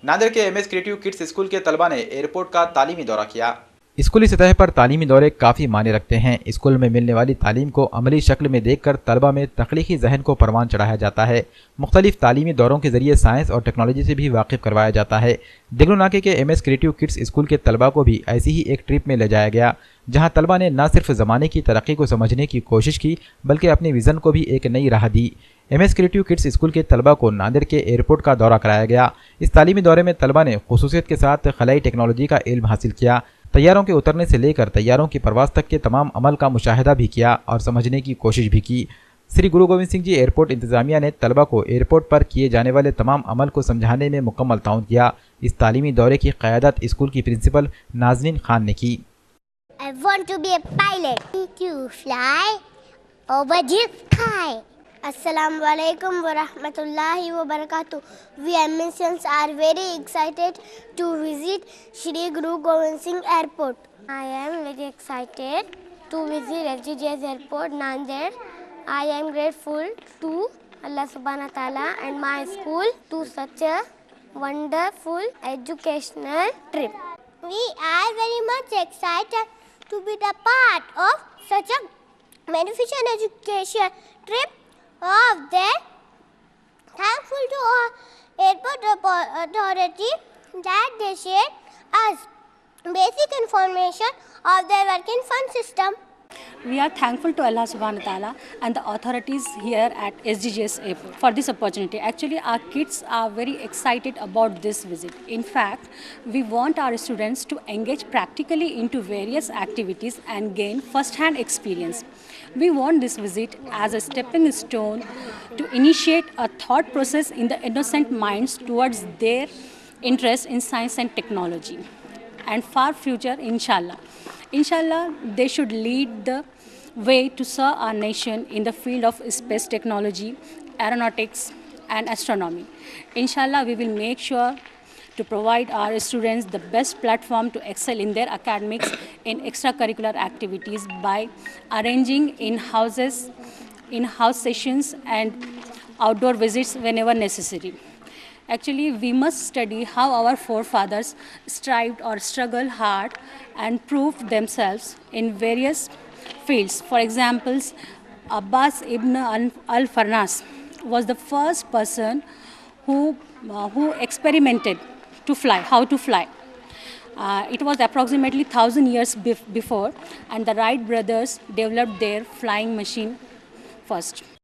नांदेड़ के MS creative kids school के तलबा ने एयरपोर्ट का तालीमी दौरा किया। स्कूली सतह पर तालीमी दौरे काफ़ी मायने रखते हैं। स्कूल में मिलने वाली तालीम को अमली शक्ल में देखकर तलबा में तख्लीकी जहन को परवान चढ़ाया जाता है। मुख्तलिफ तालीमी दौरों के जरिए साइंस और टेक्नोलॉजी से भी वाकिफ करवाया जाता है। दिगलू नाके के एमएस क्रिएटिव किड्स स्कूल के तलबा को भी ऐसी ही एक ट्रिप में ले जाया गया, जहाँ तलबा ने न सिर्फ ज़माने की तरक्की को समझने की कोशिश की बल्कि अपने विज़न को भी एक नई राह दी। एमएस क्रिएटिव किड्स स्कूल के तलबा को नांदेड़ के एयरपोर्ट का दौरा कराया गया। इस तालीमी दौरे में तलबा ने खुसूसियत के साथ खलाई टेक्नोलॉजी का इल्म हासिल किया। तैयारों के उतरने से लेकर तैयारों की परवाज़ तक के तमाम अमल का मुशाहिदा भी किया और समझने की कोशिश भी की। श्री गुरु गोविंद सिंह जी एयरपोर्ट इंतजामिया ने तलबा को एयरपोर्ट पर किए जाने वाले तमाम अमल को समझाने में मुकम्मल ताउन किया। इस तालीमी दौरे की क़यादत स्कूल की प्रिंसिपल नाज़नीन खान ने की। I want to be a pilot. To fly over the sky. Assalamu alaikum wa rahmatullahi wa barakatuh. We Americans are very excited to visit Shri Guru Gobind Singh Airport. I am very excited to visit SGJS Airport, Nanded. I am grateful to Allah Subhanahu wa Taala and my school to such a wonderful educational trip. We are very much excited to be the part of such a beneficial education trip of them. Thankful to our airport authority that they shared us basic information of their working fund system. We are thankful to Allah Subhanahu wa Taala and the authorities here at SGJS Airport for this opportunity. Actually, our kids are very excited about this visit. In fact, we want our students to engage practically into various activities and gain first-hand experience. We want this visit as a stepping stone to initiate a thought process in the innocent minds towards their interest in science and technology and far future, inshallah. Inshallah, they should lead the way to serve our nation in the field of space technology, aeronautics, and astronomy. Inshallah, we will make sure to provide our students the best platform to excel in their academics in extracurricular activities by arranging in-house sessions and outdoor visits whenever necessary. Actually, we must study how our forefathers strived or struggled hard and proved themselves in various fields. For example, Abbas ibn al-Farnas was the first person who experimented to fly, how to fly. It was approximately 1,000 years before, and the Wright brothers developed their flying machine first.